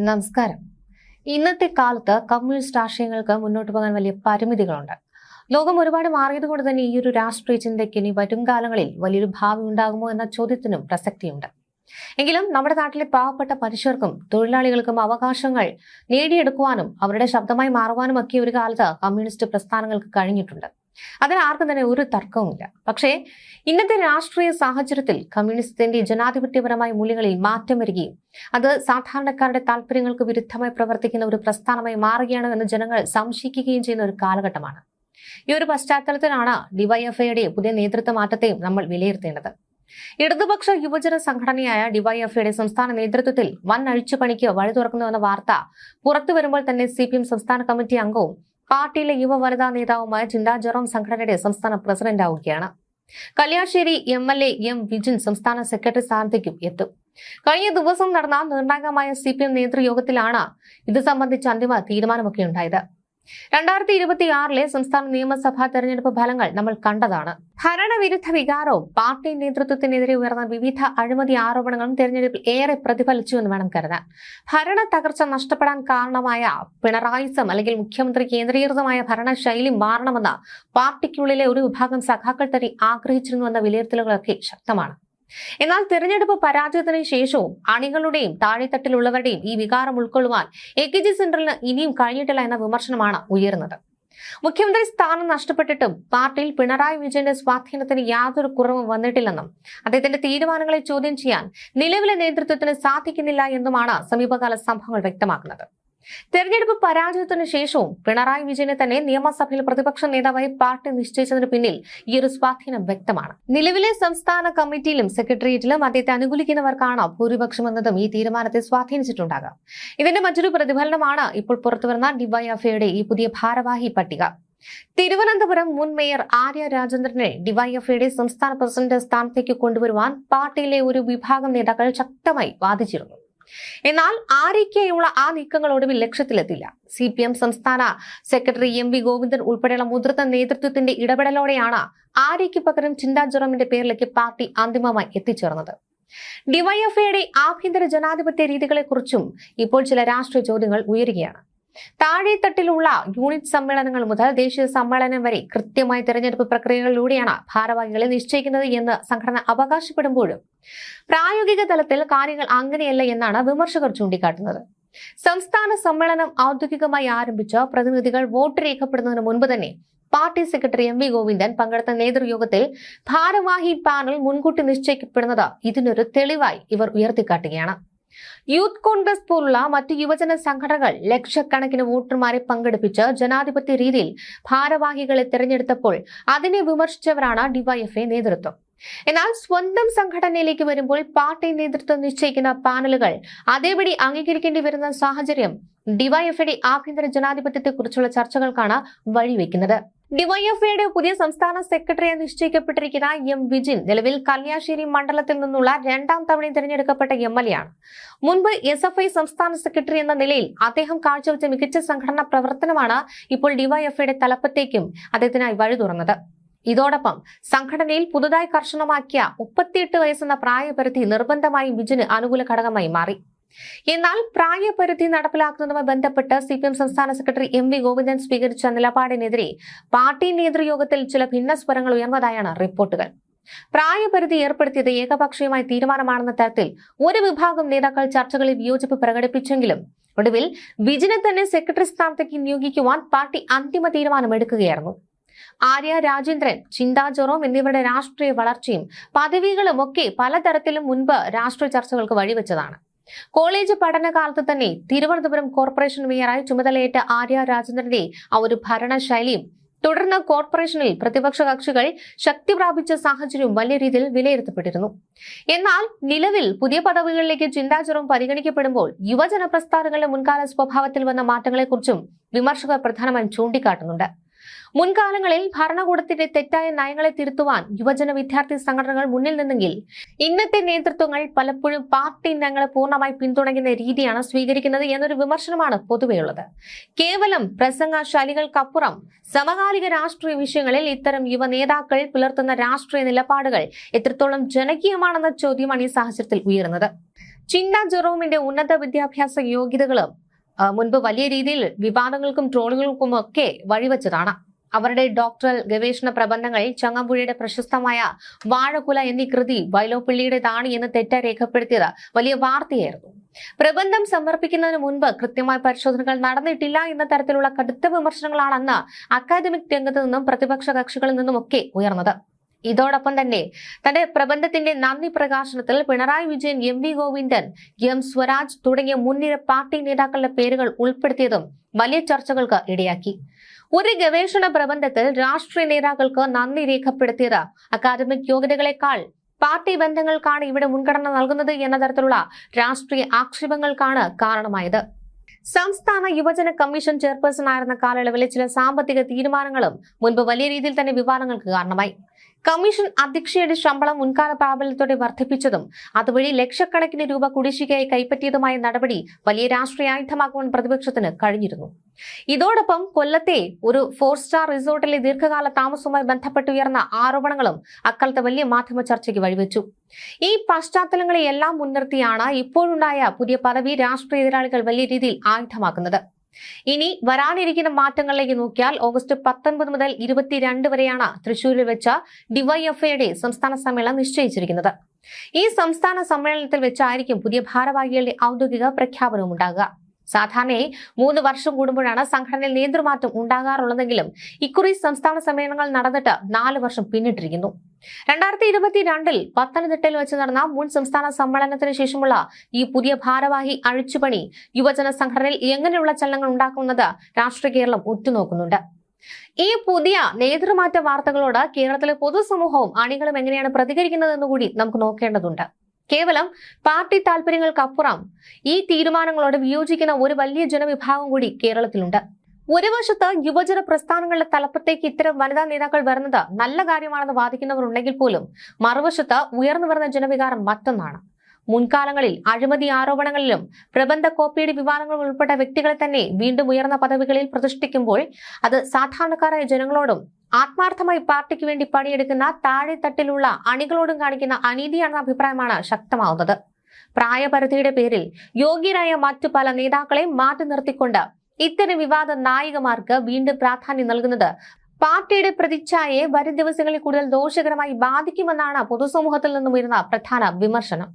നമസ്കാരം. ഇന്നത്തെ കാലത്ത് കമ്മ്യൂണിസ്റ്റ് ആശയങ്ങൾക്ക് മുന്നോട്ട് പോകാൻ വലിയ പരിമിതികളുണ്ട്. ലോകം ഒരുപാട് മാറിയതുകൊണ്ട് തന്നെ ഈ ഒരു രാഷ്ട്രീയ ചിന്തയ്ക്ക് ഇനി വരും കാലങ്ങളിൽ വലിയൊരു ഭാവി ഉണ്ടാകുമോ എന്ന ചോദ്യത്തിനും പ്രസക്തിയുണ്ട്. എങ്കിലും നമ്മുടെ നാട്ടിലെ പാവപ്പെട്ട മനുഷ്യർക്കും തൊഴിലാളികൾക്കും അവകാശങ്ങൾ നേടിയെടുക്കുവാനും അവരുടെ ശബ്ദമായി മാറുവാനും ഒക്കെ ഒരു കാലത്ത് കമ്മ്യൂണിസ്റ്റ് പ്രസ്ഥാനങ്ങൾക്ക് കഴിഞ്ഞിട്ടുണ്ട്. അതിൽ ആർക്കും തന്നെ ഒരു തർക്കവുമില്ല. പക്ഷേ ഇന്നത്തെ രാഷ്ട്രീയ സാഹചര്യത്തിൽ കമ്മ്യൂണിസത്തിന്റെ ജനാധിപത്യപരമായ മൂല്യങ്ങളിൽ മാറ്റം വരികയും അത് സാധാരണക്കാരുടെ താല്പര്യങ്ങൾക്ക് വിരുദ്ധമായി പ്രവർത്തിക്കുന്ന ഒരു പ്രസ്ഥാനമായി മാറുകയാണ് എന്ന് ജനങ്ങൾ സംശയിക്കുകയും ചെയ്യുന്ന ഒരു കാലഘട്ടമാണ്. ഈ ഒരു പശ്ചാത്തലത്തിലാണ് ഡിവൈഎഫ്ഐയുടെ പുതിയ നേതൃത്വ മാറ്റത്തെയും നമ്മൾ വിലയിരുത്തേണ്ടത്. ഇടതുപക്ഷ യുവജന സംഘടനയായ ഡിവൈഎഫ്ഐയുടെ സംസ്ഥാന നേതൃത്വത്തിൽ വൻ അഴിച്ചുപണിക്ക് വഴി തുറക്കുന്നുവെന്ന വാർത്ത പുറത്തു വരുമ്പോൾ തന്നെ CPM സംസ്ഥാന കമ്മിറ്റി അംഗവും പാർട്ടിയിലെ യുവ വനിതാ നേതാവുമായ ചിന്താ ജെറോം സംഘടനയുടെ സംസ്ഥാന പ്രസിഡന്റ് ആവുകയാണ്. കല്യാശ്ശേരി MLA M വിജിൻ സംസ്ഥാന സെക്രട്ടറി സ്ഥാനത്തേക്കും എത്തും. കഴിഞ്ഞ ദിവസം നടന്ന നിർണായകമായ CPM നേതൃയോഗത്തിലാണ് ഇത് സംബന്ധിച്ച അന്തിമ തീരുമാനമൊക്കെ ഉണ്ടായത്. 2026 സംസ്ഥാന നിയമസഭാ തെരഞ്ഞെടുപ്പ് ഫലങ്ങൾ നമ്മൾ കണ്ടതാണ്. ഭരണവിരുദ്ധ വികാരവും പാർട്ടി നേതൃത്വത്തിനെതിരെ ഉയർന്ന വിവിധ അഴിമതി ആരോപണങ്ങളും തെരഞ്ഞെടുപ്പിൽ ഏറെ പ്രതിഫലിച്ചു എന്ന് വേണം കരുതാൻ. ഭരണ തകർച്ച നഷ്ടപ്പെടാൻ കാരണമായ പിണറായിസം അല്ലെങ്കിൽ മുഖ്യമന്ത്രി കേന്ദ്രീകൃതമായ ഭരണശൈലി മാറണമെന്ന് പാർട്ടിക്കുള്ളിലെ ഒരു വിഭാഗം സഖാക്കൾ തന്നെ ആഗ്രഹിച്ചിരുന്നുവെന്ന വിലയിരുത്തലുകളൊക്കെ ശക്തമാണ്. എന്നാൽ തെരഞ്ഞെടുപ്പ് പരാജയത്തിന് ശേഷവും അണികളുടെയും താഴെത്തട്ടിലുള്ളവരുടെയും ഈ വികാരം ഉൾക്കൊള്ളുവാൻ AKG സെന്ററിന് ഇനിയും കഴിഞ്ഞിട്ടില്ല എന്ന വിമർശനമാണ് ഉയരുന്നത്. മുഖ്യമന്ത്രി സ്ഥാനം നഷ്ടപ്പെട്ടിട്ടും പാർട്ടിയിൽ പിണറായി വിജയന്റെ സ്വാധീനത്തിന് യാതൊരു കുറവും വന്നിട്ടില്ലെന്നും അദ്ദേഹത്തിന്റെ തീരുമാനങ്ങളെ ചോദ്യം ചെയ്യാൻ നിലവിലെ നേതൃത്വത്തിന് സാധിക്കുന്നില്ല എന്നുമാണ് സമീപകാല സംഭവങ്ങൾ വ്യക്തമാക്കുന്നത്. തെരഞ്ഞെടുപ്പ് പരാജയത്തിന് ശേഷവും പിണറായി വിജയനെ തന്നെ നിയമസഭയിൽ പ്രതിപക്ഷ നേതാവായി പാർട്ടി നിശ്ചയിച്ചതിന് പിന്നിൽ ഈ ഒരു സ്വാധീനം വ്യക്തമാണ്. നിലവിലെ സംസ്ഥാന കമ്മിറ്റിയിലും സെക്രട്ടേറിയറ്റിലും അദ്ദേഹത്തെ അനുകൂലിക്കുന്നവർക്കാണ് ഭൂരിപക്ഷം എന്നതും ഈ തീരുമാനത്തെ സ്വാധീനിച്ചിട്ടുണ്ടാകാം. ഇതിന്റെ മറ്റൊരു പ്രതിഫലനമാണ് ഇപ്പോൾ പുറത്തുവരുന്ന ഡിവൈഎഫ്ഐയുടെ ഈ പുതിയ ഭാരവാഹി പട്ടിക. തിരുവനന്തപുരം മുൻ മേയർ ആര്യ രാജേന്ദ്രനെ ഡിവൈഎഫ്ഐയുടെ സംസ്ഥാന പ്രസിഡന്റ് സ്ഥാനത്തേക്ക് കൊണ്ടുവരുവാൻ പാർട്ടിയിലെ ഒരു വിഭാഗം നേതാക്കൾ ശക്തമായി വാദിച്ചിരുന്നു. എന്നാൽ ആര്യയ്ക്കായുള്ള ആ നീക്കങ്ങൾ ഒടുവിൽ ലക്ഷ്യത്തിലെത്തില്ല. CPM സംസ്ഥാന സെക്രട്ടറി MV ഗോവിന്ദൻ ഉൾപ്പെടെയുള്ള മുതിർന്ന നേതൃത്വത്തിന്റെ ഇടപെടലോടെയാണ് ആര്യയ്ക്ക് പകരം ചിന്താ ജെറോമിന്റെ പേരിലേക്ക് പാർട്ടി അന്തിമമായി എത്തിച്ചേർന്നത്. ഡിവൈഎഫ്ഐയുടെ ആഭ്യന്തര ജനാധിപത്യ രീതികളെക്കുറിച്ചും ഇപ്പോൾ ചില രാഷ്ട്രീയ ചോദ്യങ്ങൾ ഉയരുകയാണ്. താഴെത്തട്ടിലുള്ള യൂണിറ്റ് സമ്മേളനങ്ങൾ മുതൽ ദേശീയ സമ്മേളനം വരെ കൃത്യമായ തെരഞ്ഞെടുപ്പ് പ്രക്രിയകളിലൂടെയാണ് ഭാരവാഹികളെ നിശ്ചയിക്കുന്നത് എന്ന് സംഘടന അവകാശപ്പെടുമ്പോഴും പ്രായോഗിക തലത്തിൽ കാര്യങ്ങൾ അങ്ങനെയല്ല എന്നാണ് വിമർശകർ ചൂണ്ടിക്കാട്ടുന്നത്. സംസ്ഥാന സമ്മേളനം ഔദ്യോഗികമായി ആരംഭിച്ച പ്രതിനിധികൾ വോട്ട് രേഖപ്പെടുന്നതിന് മുൻപ് തന്നെ പാർട്ടി സെക്രട്ടറി MV ഗോവിന്ദൻ പങ്കെടുത്ത നേതൃയോഗത്തിൽ ഭാരവാഹി പാനൽ മുൻകൂട്ടി നിശ്ചയിക്കപ്പെടുന്നത് ഇതിനൊരു തെളിവായി ഇവർ ഉയർത്തിക്കാട്ടുകയാണ്. യൂത്ത് കോൺഗ്രസ് പോലുള്ള മറ്റ് യുവജന സംഘടനകൾ ലക്ഷക്കണക്കിന് വോട്ടർമാരെ പങ്കെടുപ്പിച്ച് ജനാധിപത്യ രീതിയിൽ ഭാരവാഹികളെ തെരഞ്ഞെടുത്തപ്പോൾ അതിനെ വിമർശിച്ചവരാണ് ഡിവൈഎഫ്ഐ നേതൃത്വം. എന്നാൽ സ്വന്തം സംഘടനയിലേക്ക് വരുമ്പോൾ പാർട്ടി നേതൃത്വം നിശ്ചയിക്കുന്ന പാനലുകൾ അതേപടി അംഗീകരിക്കേണ്ടി വരുന്ന സാഹചര്യം ഡിവൈഎഫ്ഐയുടെ ആഭ്യന്തര ജനാധിപത്യത്തെക്കുറിച്ചുള്ള ചർച്ചകൾക്കാണ് വഴിവെക്കുന്നത്. ഡിവൈഎഫ്ഐയുടെ പുതിയ സംസ്ഥാന സെക്രട്ടറിയായി നിശ്ചയിക്കപ്പെട്ടിരിക്കുന്ന M വിജിൻ നിലവിൽ കല്യാശ്ശേരി മണ്ഡലത്തിൽ നിന്നുള്ള 2ാം തവണയും തിരഞ്ഞെടുക്കപ്പെട്ട MLA ആണ്. മുൻപ് SFI സംസ്ഥാന സെക്രട്ടറി എന്ന നിലയിൽ അദ്ദേഹം കാഴ്ചവെച്ച മികച്ച സംഘടനാ പ്രവർത്തനമാണ് ഇപ്പോൾ ഡിവൈഎഫ്ഐയുടെ തലപ്പത്തേക്കും അദ്ദേഹത്തിനായി വഴി തുറന്നത്. ഇതോടൊപ്പം സംഘടനയിൽ പുതുതായി കർശനമാക്കിയ 38 വയസ്സെന്ന പ്രായപരിധി നിർബന്ധമായും വിജിന് അനുകൂല ഘടകമായി മാറി. എന്നാൽ പ്രായപരിധി നടപ്പിലാക്കുന്നതുമായി ബന്ധപ്പെട്ട് CPM സംസ്ഥാന സെക്രട്ടറി MV ഗോവിന്ദൻ സ്വീകരിച്ച നിലപാടിനെതിരെ പാർട്ടി നേതൃയോഗത്തിൽ ചില ഭിന്നസ്വരങ്ങൾ ഉയർന്നതായാണ് റിപ്പോർട്ടുകൾ. പ്രായപരിധി ഏർപ്പെടുത്തിയത് ഏകപക്ഷീയമായ തീരുമാനമാണെന്ന തരത്തിൽ ഒരു വിഭാഗം നേതാക്കൾ ചർച്ചകളിൽ വിയോജിപ്പ് പ്രകടിപ്പിച്ചെങ്കിലും ഒടുവിൽ വിജിനെ തന്നെ സെക്രട്ടറി സ്ഥാനത്തേക്ക് നിയോഗിക്കുവാൻ പാർട്ടി അന്തിമ തീരുമാനമെടുക്കുകയായിരുന്നു. ആര്യ രാജേന്ദ്രൻ, ചിന്താ ജെറോം എന്നിവരുടെ രാഷ്ട്രീയ വളർച്ചയും പദവികളും ഒക്കെ പലതരത്തിലും മുൻപ് രാഷ്ട്രീയ ചർച്ചകൾക്ക് വഴിവെച്ചതാണ്. കോളേജ് പഠനകാലത്ത് തന്നെ തിരുവനന്തപുരം കോർപ്പറേഷൻ മേയറായി ചുമതലയേറ്റ ആര്യ രാജേന്ദ്രന്റെ ആ ഒരു ഭരണശൈലിയും തുടർന്ന് കോർപ്പറേഷനിൽ പ്രതിപക്ഷ കക്ഷികൾ ശക്തി പ്രാപിച്ച സാഹചര്യവും വലിയ രീതിയിൽ വിലയിരുത്തപ്പെട്ടിരുന്നു. എന്നാൽ നിലവിൽ പുതിയ പദവികളിലേക്ക് ചിന്താ ജെറോം പരിഗണിക്കപ്പെടുമ്പോൾ യുവജന പ്രസ്ഥാനങ്ങളുടെ മുൻകാല സ്വഭാവത്തിൽ വന്ന മാറ്റങ്ങളെക്കുറിച്ചും വിമർശകർ പ്രധാനമായും ചൂണ്ടിക്കാട്ടുന്നുണ്ട്. മുൻകാലങ്ങളിൽ ഭരണകൂടത്തിന്റെ തെറ്റായ നയങ്ങളെ തിരുത്തുവാൻ യുവജന വിദ്യാർത്ഥി സംഘടനകൾ മുന്നിൽ നിന്നെങ്കിൽ ഇന്നത്തെ നേതൃത്വങ്ങൾ പലപ്പോഴും പാർട്ടി നയങ്ങളെ പൂർണ്ണമായി പിന്തുണയ്ക്കുന്ന രീതിയാണ് സ്വീകരിക്കുന്നത് എന്നൊരു വിമർശനമാണ് പൊതുവെയുള്ളത്. കേവലം പ്രസംഗ ശൈലികൾക്കപ്പുറം സമകാലിക രാഷ്ട്രീയ വിഷയങ്ങളിൽ ഇത്തരം യുവ നേതാക്കൾ പുലർത്തുന്ന രാഷ്ട്രീയ നിലപാടുകൾ എത്രത്തോളം ജനകീയമാണെന്ന ചോദ്യമാണ് ഈ സാഹചര്യത്തിൽ ഉയരുന്നത്. ചിന്ന ജെറോമിന്റെ ഉന്നത വിദ്യാഭ്യാസ യോഗ്യതകളും മുൻപ് വലിയ രീതിയിൽ വിവാദങ്ങൾക്കും ട്രോളുകൾക്കും ഒക്കെ വഴിവെച്ചതാണ്. അവരുടെ ഡോക്ടറൽ ഗവേഷണ പ്രബന്ധങ്ങൾ ചങ്ങമ്പുഴയുടെ പ്രശസ്തമായ വാഴക്കുല എന്നീ കൃതി വൈലോപ്പിള്ളിയുടേതാണ് എന്ന് തെറ്റായി രേഖപ്പെടുത്തിയത് വലിയ വാർത്തയായിരുന്നു. പ്രബന്ധം സമർപ്പിക്കുന്നതിന് മുൻപ് കൃത്യമായ പരിശോധനകൾ നടന്നിട്ടില്ല എന്ന തരത്തിലുള്ള കടുത്ത വിമർശനങ്ങളാണ് അന്ന് അക്കാദമിക് രംഗത്ത് നിന്നും പ്രതിപക്ഷ കക്ഷികളിൽ നിന്നുമൊക്കെ ഉയർന്നത്. ഇതോടൊപ്പം തന്നെ തന്റെ പ്രബന്ധത്തിന്റെ നന്ദി പ്രകാശനത്തിൽ Pinarayi Vijayan, M V Govindan, M Swaraj തുടങ്ങിയ മുൻനിര പാർട്ടി നേതാക്കളുടെ പേരുകൾ ഉൾപ്പെടുത്തിയതും വലിയ ചർച്ചകൾക്ക് ഇടയാക്കി. ഒരു ഗവേഷണ പ്രബന്ധത്തിൽ രാഷ്ട്രീയ നേതാക്കൾക്ക് നന്ദി രേഖപ്പെടുത്തിയത് അക്കാദമിക് യോഗ്യതകളെക്കാൾ പാർട്ടി ബന്ധങ്ങൾക്കാണ് ഇവിടെ മുൻഗണന നൽകുന്നത് എന്ന തരത്തിലുള്ള രാഷ്ട്രീയ ആക്ഷേപങ്ങൾക്കാണ് കാരണമായത്. സംസ്ഥാന യുവജന കമ്മീഷൻ ചെയർപേഴ്സൺ ആയിരുന്ന കാലയളവിലെ ചില സാമ്പത്തിക തീരുമാനങ്ങളും മുൻപ് വലിയ രീതിയിൽ തന്നെ വിവാദങ്ങൾക്ക് കാരണമായി. കമ്മീഷൻ അധ്യക്ഷയുടെ ശമ്പളം മുൻകാല പ്രാബല്യത്തോടെ വർദ്ധിപ്പിച്ചതും അതുവഴി ലക്ഷക്കണക്കിന് രൂപ കുടിശ്ശികയായി കൈപ്പറ്റിയതുമായ നടപടി വലിയ രാഷ്ട്രീയ ആയുധമാക്കുവാൻ പ്രതിപക്ഷത്തിന് കഴിഞ്ഞിരുന്നു. ഇതോടൊപ്പം കൊല്ലത്തെ ഒരു 4 സ്റ്റാർ റിസോർട്ടിലെ ദീർഘകാല താമസവുമായി ബന്ധപ്പെട്ടുയർന്ന ആരോപണങ്ങളും അക്കാലത്ത് വലിയ മാധ്യമ ചർച്ചയ്ക്ക് വഴിവെച്ചു. ഈ പശ്ചാത്തലങ്ങളെയെല്ലാം മുൻനിർത്തിയാണ് ഇപ്പോഴുണ്ടായ പുതിയ പദവി രാഷ്ട്രീയ എതിരാളികൾ വലിയ രീതിയിൽ ആയുധമാക്കുന്നത്. ഇനി വരാനിരിക്കുന്ന മാറ്റങ്ങളിലേക്ക് നോക്കിയാൽ ഓഗസ്റ്റ് 19 മുതൽ 22 വരെയാണ് തൃശൂരിൽ വെച്ച ഡിവൈഎഫ്ഐയുടെ സംസ്ഥാന സമ്മേളനം നിശ്ചയിച്ചിരിക്കുന്നത്. ഈ സംസ്ഥാന സമ്മേളനത്തിൽ വെച്ചായിരിക്കും പുതിയ ഭാരവാഹികളുടെ ഔദ്യോഗിക പ്രഖ്യാപനവും ഉണ്ടാകുക. സാധാരണയായി 3 വർഷം കൂടുമ്പോഴാണ് സംഘടനയിൽ നേതൃമാറ്റം ഉണ്ടാകാറുള്ളതെങ്കിലും ഇക്കുറി സംസ്ഥാന സമ്മേളനങ്ങൾ നടന്നിട്ട് 4 വർഷം പിന്നിട്ടിരിക്കുന്നു. 2022 പത്തനംതിട്ടയിൽ വെച്ച് നടന്ന മുൻ സംസ്ഥാന സമ്മേളനത്തിന് ശേഷമുള്ള ഈ പുതിയ ഭാരവാഹി അഴിച്ചുപണി യുവജന സംഘടനയിൽ എങ്ങനെയുള്ള ചലനങ്ങൾ ഉണ്ടാക്കുന്നത് രാഷ്ട്രീയ കേരളം ഉറ്റുനോക്കുന്നുണ്ട്. ഈ പുതിയ നേതൃമാറ്റ വാർത്തകളോട് കേരളത്തിലെ പൊതുസമൂഹവും അണികളും എങ്ങനെയാണ് പ്രതികരിക്കുന്നതെന്ന് കൂടി നമുക്ക് നോക്കേണ്ടതുണ്ട്. കേവലം പാർട്ടി താല്പര്യങ്ങൾക്കപ്പുറം ഈ തീരുമാനങ്ങളോട് വിയോജിക്കുന്ന ഒരു വലിയ ജനവിഭാഗം കൂടി കേരളത്തിലുണ്ട്. ഒരു വശത്ത് യുവജന പ്രസ്ഥാനങ്ങളുടെ തലപ്പത്തേക്ക് ഇത്തരം വനിതാ നേതാക്കൾ വരുന്നത് നല്ല കാര്യമാണെന്ന് വാദിക്കുന്നവർ ഉണ്ടെങ്കിൽ പോലും മറുവശത്ത് ഉയർന്നു വരുന്ന ജനവികാരം മറ്റൊന്നാണ്. മുൻകാലങ്ങളിൽ അഴിമതി ആരോപണങ്ങളിലും പ്രബന്ധ കോപ്പിയുടെ വിവാദങ്ങളും ഉൾപ്പെട്ട വ്യക്തികളെ തന്നെ വീണ്ടും ഉയർന്ന പദവികളിൽ പ്രതിഷ്ഠിക്കുമ്പോൾ അത് സാധാരണക്കാരായ ജനങ്ങളോടും ആത്മാർത്ഥമായി പാർട്ടിക്ക് വേണ്ടി പണിയെടുക്കുന്ന താഴെത്തട്ടിലുള്ള അണികളോടും കാണിക്കുന്ന അനീതിയാണെന്ന അഭിപ്രായമാണ് ശക്തമാവുന്നത്. പ്രായപരിധിയുടെ പേരിൽ യോഗ്യരായ മറ്റു പല നേതാക്കളെ മാറ്റി നിർത്തിക്കൊണ്ട് ഇത്തരം വിവാദ നായികമാർക്ക് വീണ്ടും പ്രാധാന്യം നൽകുന്നത് പാർട്ടിയുടെ പ്രതിച്ഛായയെ വരും ദിവസങ്ങളിൽ കൂടുതൽ ദോഷകരമായി ബാധിക്കുമെന്നാണ് പൊതുസമൂഹത്തിൽ നിന്നും വരുന്ന പ്രധാന വിമർശനം.